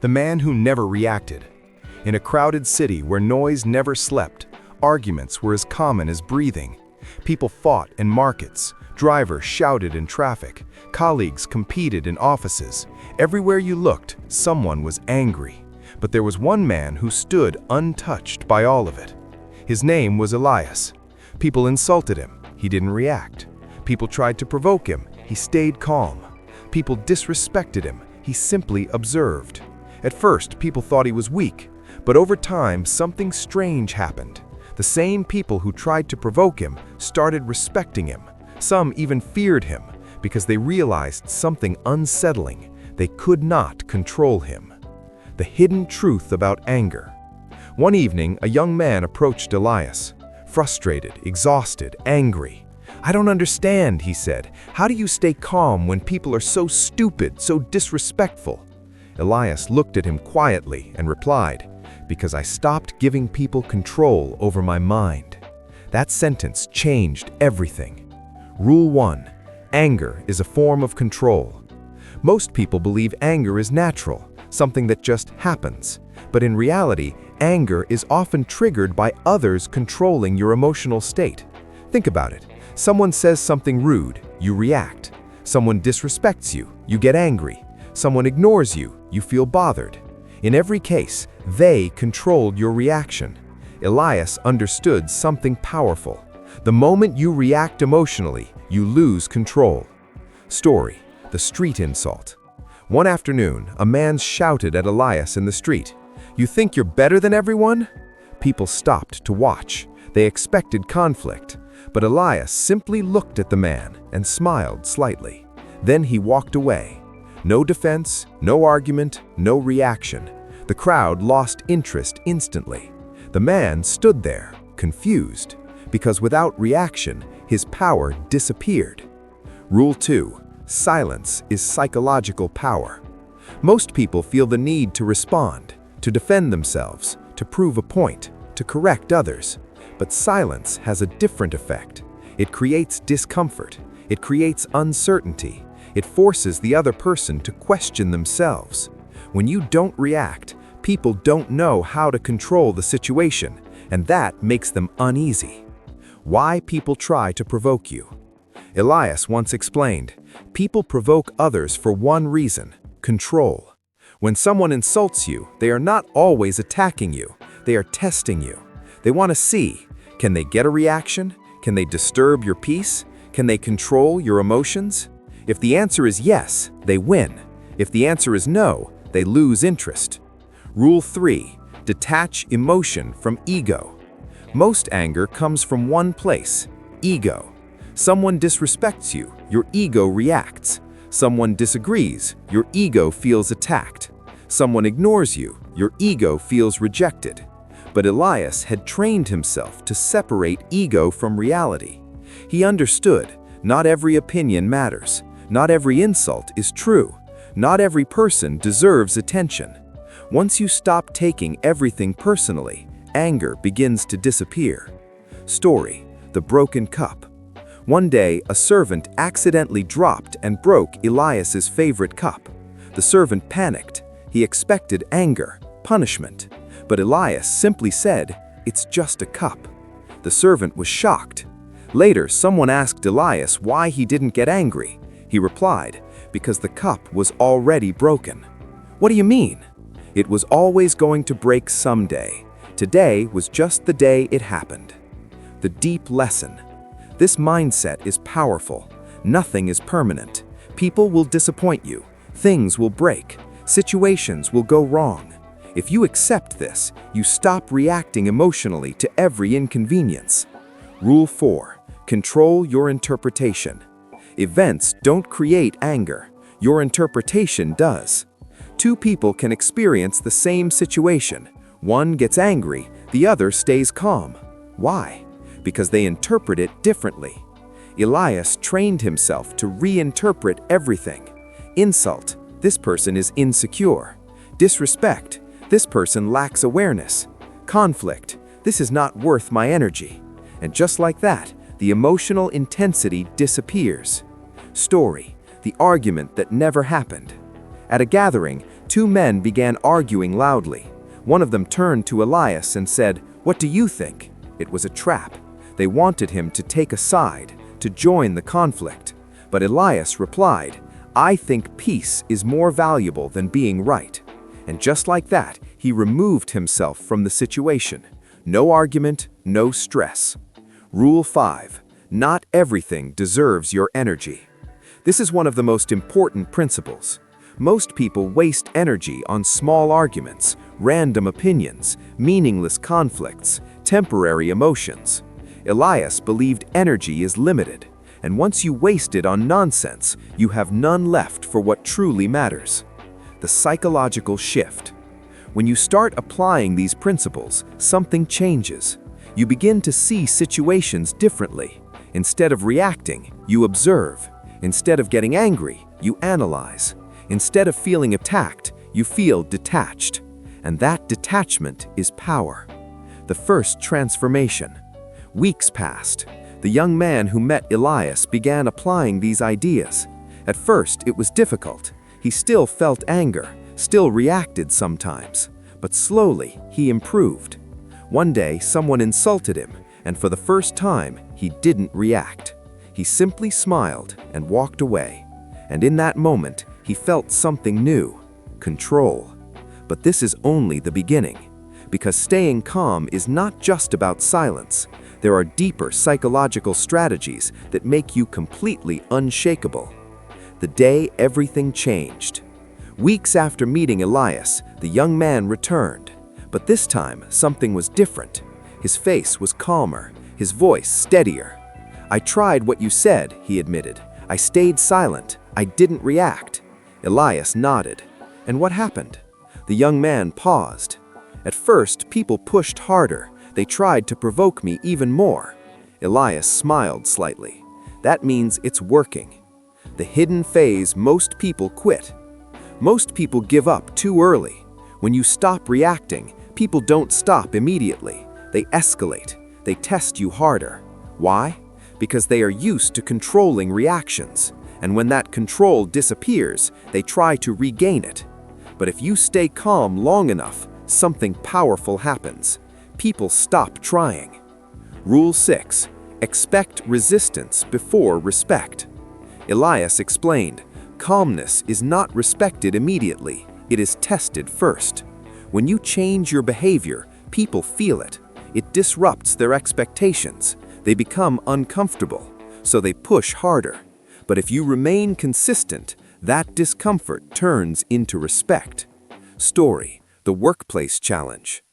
The man who never reacted. In a crowded city where noise never slept, arguments were as common as breathing. People fought in markets, drivers shouted in traffic, colleagues competed in offices. Everywhere you looked, someone was angry. But there was one man who stood untouched by all of it. His name was Elias. People insulted him. He didn't react. People tried to provoke him. He stayed calm. People disrespected him. He simply observed. At first, people thought he was weak, but over time, something strange happened. The same people who tried to provoke him started respecting him. Some even feared him because they realized something unsettling. They could not control him. The hidden truth about anger. One evening, a young man approached Elias, frustrated, exhausted, angry. "I don't understand," he said. "How do you stay calm when people are so stupid, so disrespectful?" Elias looked at him quietly and replied, "Because I stopped giving people control over my mind." That sentence changed everything. Rule 1. Anger is a form of control. Most people believe anger is natural, something that just happens. But in reality, anger is often triggered by others controlling your emotional state. Think about it. Someone says something rude, you react. Someone disrespects you, you get angry. Someone ignores you, you feel bothered. In every case, they controlled your reaction. Elias understood something powerful. The moment you react emotionally, you lose control. Story: the street insult. One afternoon, a man shouted at Elias in the street, "You think you're better than everyone?" People stopped to watch. They expected conflict. But Elias simply looked at the man and smiled slightly. Then he walked away. No defense, no argument, no reaction. The crowd lost interest instantly. The man stood there, confused, because without reaction, his power disappeared. Rule 2. Silence is psychological power. Most people feel the need to respond, to defend themselves, to prove a point, to correct others. But silence has a different effect. It creates discomfort. It creates uncertainty. It forces the other person to question themselves. When you don't react, people don't know how to control the situation, and that makes them uneasy. Why people try to provoke you. Elias once explained, people provoke others for one reason: control. When someone insults you, they are not always attacking you. They are testing you. They want to see, can they get a reaction? Can they disturb your peace? Can they control your emotions? If the answer is yes, they win. If the answer is no, they lose interest. Rule 3. Detach emotion from ego. Most anger comes from one place: ego. Someone disrespects you, your ego reacts. Someone disagrees, your ego feels attacked. Someone ignores you, your ego feels rejected. But Elias had trained himself to separate ego from reality. He understood, not every opinion matters. Not every insult is true. Not every person deserves attention. Once you stop taking everything personally, anger begins to disappear. Story: the broken cup. One day, a servant accidentally dropped and broke Elias's favorite cup. The servant panicked. He expected anger, punishment. But Elias simply said, "It's just a cup." The servant was shocked. Later, someone asked Elias why he didn't get angry. He replied, "Because the cup was already broken." "What do you mean?" "It was always going to break someday. Today was just the day it happened." The deep lesson. This mindset is powerful. Nothing is permanent. People will disappoint you. Things will break. Situations will go wrong. If you accept this, you stop reacting emotionally to every inconvenience. Rule 4. Control your interpretation. Events don't create anger. Your interpretation does. Two people can experience the same situation. One gets angry, the other stays calm. Why? Because they interpret it differently. Elias trained himself to reinterpret everything. Insult: this person is insecure. Disrespect: this person lacks awareness. Conflict: this is not worth my energy. And just like that, the emotional intensity disappears. Story: the argument that never happened. At a gathering, Two men began arguing loudly. One of them turned to Elias and said, "What do you think?" It was a trap. They wanted him to take a side, to join the conflict. But Elias replied, "I think peace is more valuable than being right." And just like that, he removed himself from the situation. No argument, no stress. Rule 5. Not everything deserves your energy. This is one of the most important principles. Most people waste energy on small arguments, random opinions, meaningless conflicts, temporary emotions. Elias believed energy is limited, and once you waste it on nonsense, you have none left for what truly matters. The psychological shift. When you start applying these principles, something changes. You begin to see situations differently. Instead of reacting, you observe. Instead of getting angry, you analyze. Instead of feeling attacked, you feel detached. And that detachment is power. The first transformation. Weeks passed. The young man who met Elias began applying these ideas. At first, it was difficult. He still felt anger, still reacted sometimes. But slowly, he improved. One day, someone insulted him, and for the first time, he didn't react. He simply smiled and walked away. And in that moment, he felt something new: control. But this is only the beginning, because staying calm is not just about silence. There are deeper psychological strategies that make you completely unshakable. The day everything changed. Weeks after meeting Elias, the young man returned. But this time, something was different. His face was calmer, his voice steadier. "I tried what you said," he admitted. "I stayed silent. I didn't react." Elias nodded. "And what happened?" The young man paused. "At first, people pushed harder. They tried to provoke me even more." Elias smiled slightly. "That means it's working." The hidden phase: most people quit. Most people give up too early. When you stop reacting, people don't stop immediately. They escalate. They test you harder. Why? Because they are used to controlling reactions. And when that control disappears, they try to regain it. But if you stay calm long enough, something powerful happens. People stop trying. Rule 6. Expect resistance before respect. Elias explained, "Calmness is not respected immediately. It is tested first. When you change your behavior, people feel it. It disrupts their expectations. They become uncomfortable, so they push harder. But if you remain consistent, that discomfort turns into respect." Story: the workplace challenge.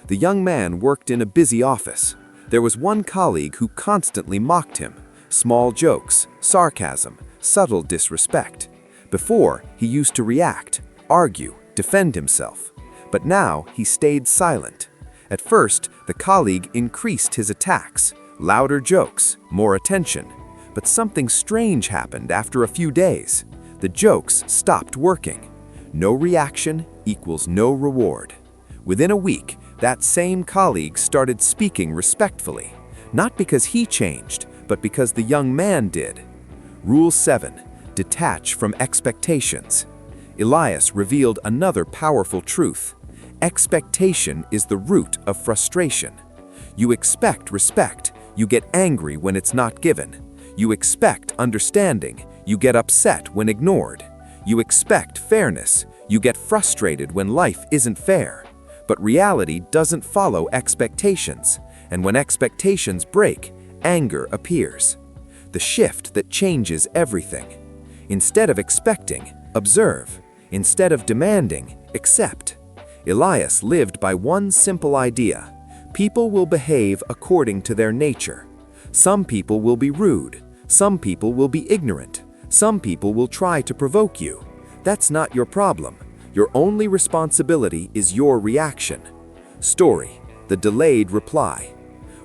The young man worked in a busy office. There was one colleague who constantly mocked him. Small jokes, sarcasm, subtle disrespect. Before, he used to react, argue, defend himself. But now, he stayed silent. At first, the colleague increased his attacks. Louder jokes, more attention. But something strange happened after a few days. The jokes stopped working. No reaction equals no reward. Within a week, that same colleague started speaking respectfully. Not because he changed, but because the young man did. Rule 7. Detach from expectations. Elias revealed another powerful truth. Expectation is the root of frustration. You expect respect, you get angry when it's not given. You expect understanding, you get upset when ignored. You expect fairness, you get frustrated when life isn't fair. But reality doesn't follow expectations, and when expectations break, anger appears. The shift that changes everything. Instead of expecting, observe. Instead of demanding, accept. Elias lived by one simple idea. People will behave according to their nature. Some people will be rude. Some people will be ignorant. Some people will try to provoke you. That's not your problem. Your only responsibility is your reaction. Story: the delayed reply.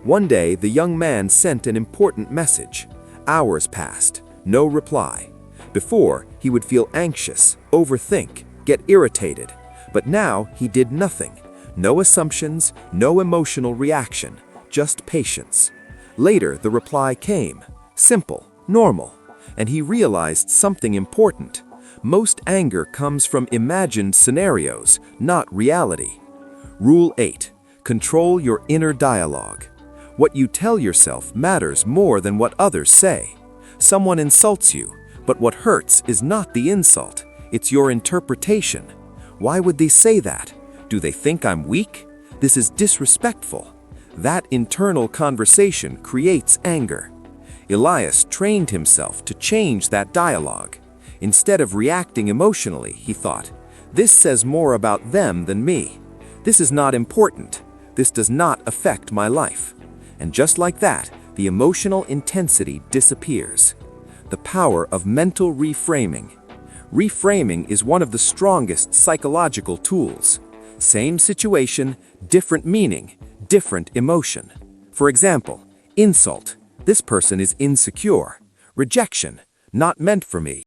One day, the young man sent an important message. Hours passed, no reply. Before, he would feel anxious, overthink, get irritated. But now, he did nothing. No assumptions, no emotional reaction, just patience. Later, the reply came. Simple, normal. And he realized something important. Most anger comes from imagined scenarios, not reality. Rule 8. Control your inner dialogue. What you tell yourself matters more than what others say. Someone insults you, but what hurts is not the insult, it's your interpretation. Why would they say that? Do they think I'm weak? This is disrespectful. That internal conversation creates anger. Elias trained himself to change that dialogue. Instead of reacting emotionally, he thought, "This says more about them than me. This is not important. This does not affect my life." And just like that, the emotional intensity disappears. The power of mental reframing. Reframing is one of the strongest psychological tools. Same situation, different meaning, different emotion. For example, insult. This person is insecure. Rejection. Not meant for me.